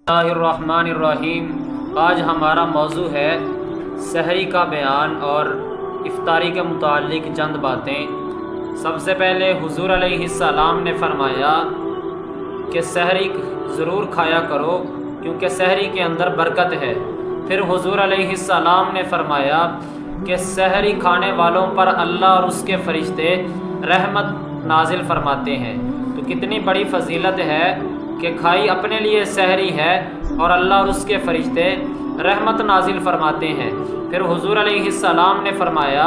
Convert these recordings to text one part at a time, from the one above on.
اللہ الرحمن الرحیم۔ آج ہمارا موضوع ہے سحری کا بیان اور افطاری کے متعلق چند باتیں۔ سب سے پہلے حضور علیہ السلام نے فرمایا کہ سحری ضرور کھایا کرو کیونکہ سحری کے اندر برکت ہے۔ پھر حضور علیہ السلام نے فرمایا کہ سحری کھانے والوں پر اللہ اور اس کے فرشتے رحمت نازل فرماتے ہیں۔ تو کتنی بڑی فضیلت ہے کہ کھائی اپنے لیے سحری ہے اور اللہ اور اس کے فرشتے رحمت نازل فرماتے ہیں۔ پھر حضور علیہ السلام نے فرمایا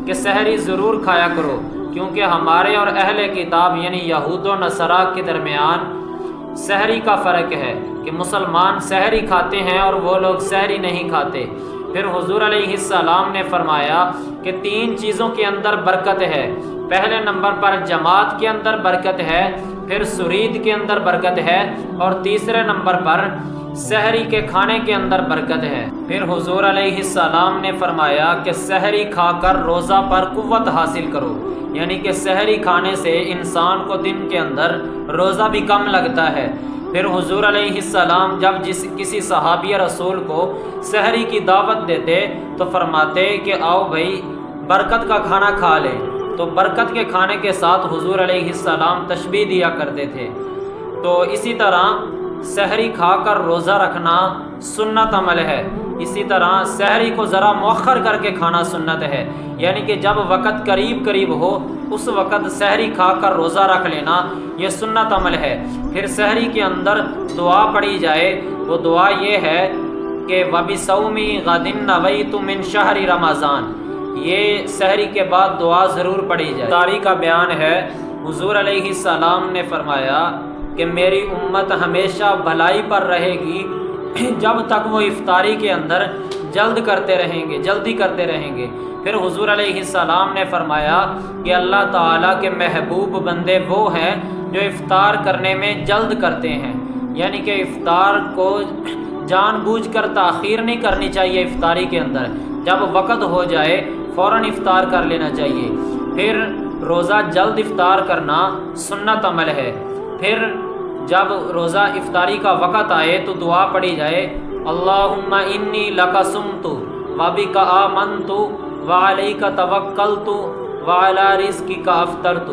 کہ سحری ضرور کھایا کرو کیونکہ ہمارے اور اہل کتاب یعنی یہود و نصارہ کے درمیان سحری کا فرق ہے کہ مسلمان سحری کھاتے ہیں اور وہ لوگ سحری نہیں کھاتے۔ پھر حضور علیہ السلام نے فرمایا کہ 3 چیزوں کے اندر برکت ہے۔ پہلے نمبر پر جماعت کے اندر برکت ہے، پھر سرید کے اندر برکت ہے اور تیسرے نمبر پر سحری کے کھانے کے اندر برکت ہے۔ پھر حضور علیہ السلام نے فرمایا کہ سحری کھا کر روزہ پر قوت حاصل کرو، یعنی کہ سحری کھانے سے انسان کو دن کے اندر روزہ بھی کم لگتا ہے۔ پھر حضور علیہ السلام جب کسی صحابی رسول کو سحری کی دعوت دیتے تو فرماتے کہ آؤ بھائی برکت کا کھانا کھا لیں، تو برکت کے کھانے کے ساتھ حضور علیہ السلام تشبیہ دیا کرتے تھے۔ تو اسی طرح سحری کھا کر روزہ رکھنا سنت عمل ہے۔ اسی طرح سحری کو ذرا مؤخر کر کے کھانا سنت ہے، یعنی کہ جب وقت قریب ہو اس وقت سحری کھا کر روزہ رکھ لینا یہ سنت عمل ہے۔ پھر سحری کے اندر دعا پڑھی جائے، وہ دعا یہ ہے کہ وَبِصَوْمِ غَدٍ نَوَيْتُ مِنْ شَهْرِ رمضان، یہ سحری کے بعد دعا ضرور پڑھی جائے۔ افطاری کا بیان ہے، حضور علیہ السلام نے فرمایا کہ میری امت ہمیشہ بھلائی پر رہے گی جب تک وہ افطاری کے اندر جلدی کرتے رہیں گے۔ پھر حضور علیہ السلام نے فرمایا کہ اللہ تعالیٰ کے محبوب بندے وہ ہیں جو افطار کرنے میں جلد کرتے ہیں، یعنی کہ افطار کو جان بوجھ کر تاخیر نہیں کرنی چاہیے۔ افطاری کے اندر جب وقت ہو جائے فوراً افطار کر لینا چاہیے۔ پھر روزہ جلد افطار کرنا سنت عمل ہے۔ پھر جب روزہ افطاری کا وقت آئے تو دعا پڑھی جائے، اللہم انی لک صمت وبک آمنت وعلیک توکلت وعلی رزقک افطرت،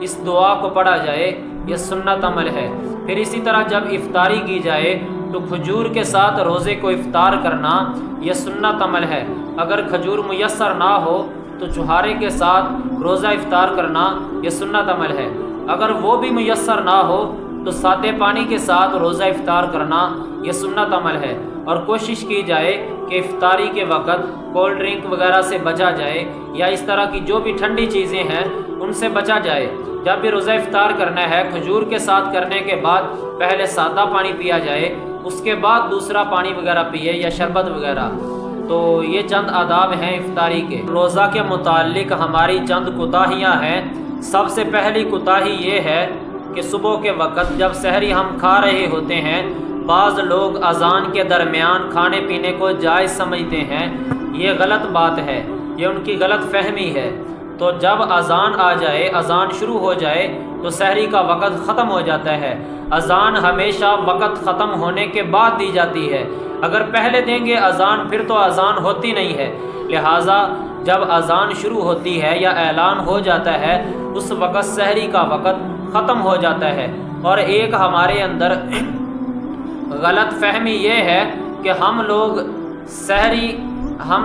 اس دعا کو پڑھا جائے، یہ سنت عمل ہے۔ پھر اسی طرح جب افطاری کی جائے تو کھجور کے ساتھ روزے کو افطار کرنا یہ سنت عمل ہے۔ اگر کھجور میسر نہ ہو تو چھہارے کے ساتھ روزہ افطار کرنا یہ سنت عمل ہے۔ اگر وہ بھی میسر نہ ہو تو سادے پانی کے ساتھ روزہ افطار کرنا یہ سنت عمل ہے۔ اور کوشش کی جائے کہ افطاری کے وقت کولڈ ڈرنک وغیرہ سے بچا جائے یا اس طرح کی جو بھی ٹھنڈی چیزیں ہیں ان سے بچا جائے۔ جب بھی روزہ افطار کرنا ہے کھجور کے ساتھ کرنے کے بعد پہلے سادہ پانی پیا جائے، اس کے بعد دوسرا پانی وغیرہ پیے یا شربت وغیرہ۔ تو یہ چند آداب ہیں افطاری کے۔ روزہ کے متعلق ہماری چند کوتاہیاں ہیں۔ سب سے پہلی کوتاہی یہ ہے کہ صبح کے وقت جب سحری ہم کھا رہے ہوتے ہیں بعض لوگ اذان کے درمیان کھانے پینے کو جائز سمجھتے ہیں، یہ غلط بات ہے، یہ ان کی غلط فہمی ہے۔ تو جب اذان آ جائے، اذان شروع ہو جائے تو سحری کا وقت ختم ہو جاتا ہے۔ اذان ہمیشہ وقت ختم ہونے کے بعد دی جاتی ہے، اگر پہلے دیں گے اذان پھر تو اذان ہوتی نہیں ہے۔ لہٰذا جب اذان شروع ہوتی ہے یا اعلان ہو جاتا ہے اس وقت سحری کا وقت ختم ہو جاتا ہے۔ اور ایک ہمارے اندر غلط فہمی یہ ہے کہ ہم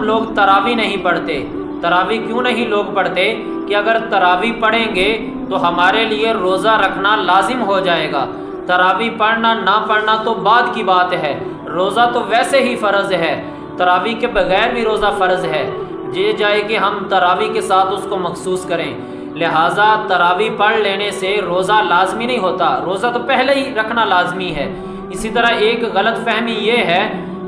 لوگ تراویح نہیں پڑھتے۔ تراویح کیوں نہیں لوگ پڑھتے کہ اگر تراویح پڑھیں گے تو ہمارے لیے روزہ رکھنا لازم ہو جائے گا۔ تراویح پڑھنا نہ پڑھنا تو بعد کی بات ہے، روزہ تو ویسے ہی فرض ہے، تراویح کے بغیر بھی روزہ فرض ہے۔ یہ جائے کہ ہم تراویح کے ساتھ اس کو مخصوص کریں، لہٰذا تراویح پڑھ لینے سے روزہ لازمی نہیں ہوتا، روزہ تو پہلے ہی رکھنا لازمی ہے۔ اسی طرح ایک غلط فہمی یہ ہے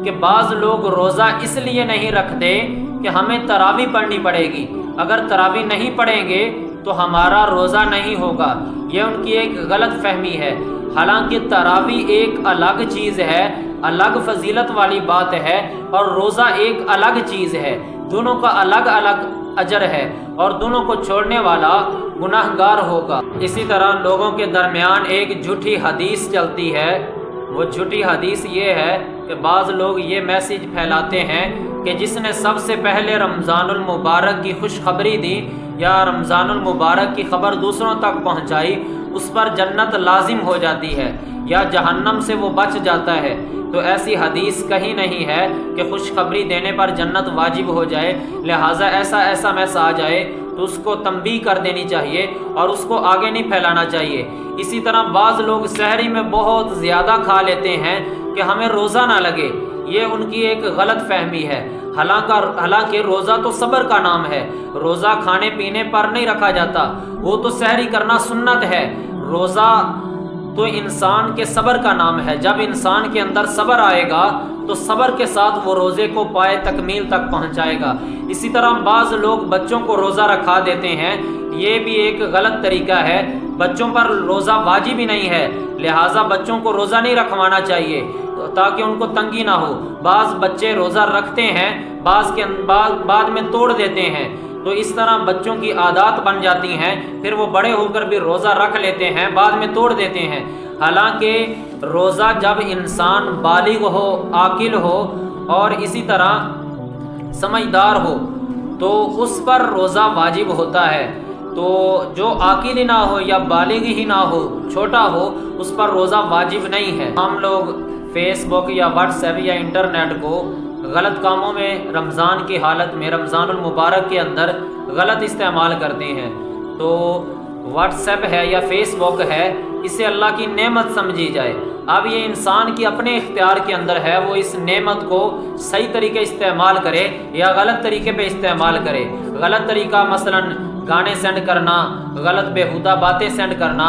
کہ بعض لوگ روزہ اس لیے نہیں رکھتے کہ ہمیں تراویح پڑھنی پڑے گی، اگر تراویح نہیں پڑھیں گے تو ہمارا روزہ نہیں ہوگا، یہ ان کی ایک غلط فہمی ہے۔ حالانکہ تراویح ایک الگ چیز ہے، الگ فضیلت والی بات ہے، اور روزہ ایک الگ چیز ہے، دونوں کا الگ الگ اجر ہے اور دونوں کو چھوڑنے والا گناہگار ہوگا۔ اسی طرح لوگوں کے درمیان ایک جھوٹی حدیث چلتی ہے، وہ جھوٹی حدیث یہ ہے کہ بعض لوگ یہ میسیج پھیلاتے ہیں کہ جس نے سب سے پہلے رمضان المبارک کی خوشخبری دی یا رمضان المبارک کی خبر دوسروں تک پہنچائی اس پر جنت لازم ہو جاتی ہے یا جہنم سے وہ بچ جاتا ہے۔ تو ایسی حدیث کہیں نہیں ہے کہ خوشخبری دینے پر جنت واجب ہو جائے، لہٰذا ایسا میسج آ جائے تو اس کو تنبیہ کر دینی چاہیے اور اس کو آگے نہیں پھیلانا چاہیے۔ اسی طرح بعض لوگ سحری میں بہت زیادہ کھا لیتے ہیں کہ ہمیں روزہ نہ لگے، یہ ان کی ایک غلط فہمی ہے۔ حالانکہ روزہ تو صبر کا نام ہے، روزہ کھانے پینے پر نہیں رکھا جاتا، وہ تو سحری کرنا سنت ہے۔ روزہ تو انسان کے صبر کا نام ہے، جب انسان کے اندر صبر آئے گا تو صبر کے ساتھ وہ روزے کو پائے تکمیل تک پہنچائے گا۔ اسی طرح بعض لوگ بچوں کو روزہ رکھا دیتے ہیں، یہ بھی ایک غلط طریقہ ہے۔ بچوں پر روزہ واجب ہی نہیں ہے، لہٰذا بچوں کو روزہ نہیں رکھوانا چاہیے تاکہ ان کو تنگی نہ ہو۔ بعض بچے روزہ رکھتے ہیں، بعد میں توڑ دیتے ہیں، تو اس طرح بچوں کی عادات بن جاتی ہیں، پھر وہ بڑے ہو کر بھی روزہ رکھ لیتے ہیں، بعد میں توڑ دیتے ہیں۔ حالانکہ روزہ جب انسان بالغ ہو، عاقل ہو اور اسی طرح سمجھدار ہو تو اس پر روزہ واجب ہوتا ہے۔ تو جو عاقل ہی نہ ہو یا بالغ ہی نہ ہو، چھوٹا ہو، اس پر روزہ واجب نہیں ہے۔ ہم لوگ فیس بک یا واٹس ایپ یا انٹرنیٹ کو غلط کاموں میں رمضان کی حالت میں، رمضان المبارک کے اندر غلط استعمال کرتے ہیں۔ تو واٹس ایپ ہے یا فیس بک ہے، اسے اللہ کی نعمت سمجھی جائے۔ اب یہ انسان کی اپنے اختیار کے اندر ہے، وہ اس نعمت کو صحیح طریقے استعمال کرے یا غلط طریقے پہ استعمال کرے۔ غلط طریقہ مثلاً گانے سینڈ کرنا، غلط بیہودہ باتیں سینڈ کرنا،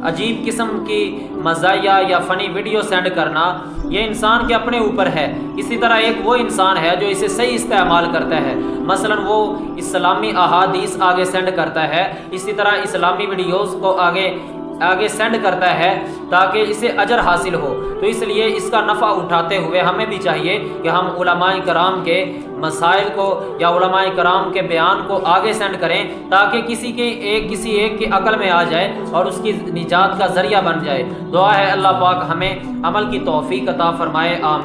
عجیب قسم کی مزاحیہ یا فنی ویڈیو سینڈ کرنا، یہ انسان کے اپنے اوپر ہے۔ اسی طرح ایک وہ انسان ہے جو اسے صحیح استعمال کرتا ہے، مثلا وہ اسلامی احادیث آگے سینڈ کرتا ہے، اسی طرح اسلامی ویڈیوز کو آگے سینڈ کرتا ہے تاکہ اسے اجر حاصل ہو۔ تو اس لیے اس کا نفع اٹھاتے ہوئے ہمیں بھی چاہیے کہ ہم علماء کرام کے مسائل کو یا علماء کرام کے بیان کو آگے سینڈ کریں تاکہ کسی ایک کی عقل میں آ جائے اور اس کی نجات کا ذریعہ بن جائے۔ دعا ہے اللہ پاک ہمیں عمل کی توفیق عطا فرمائے، آمین۔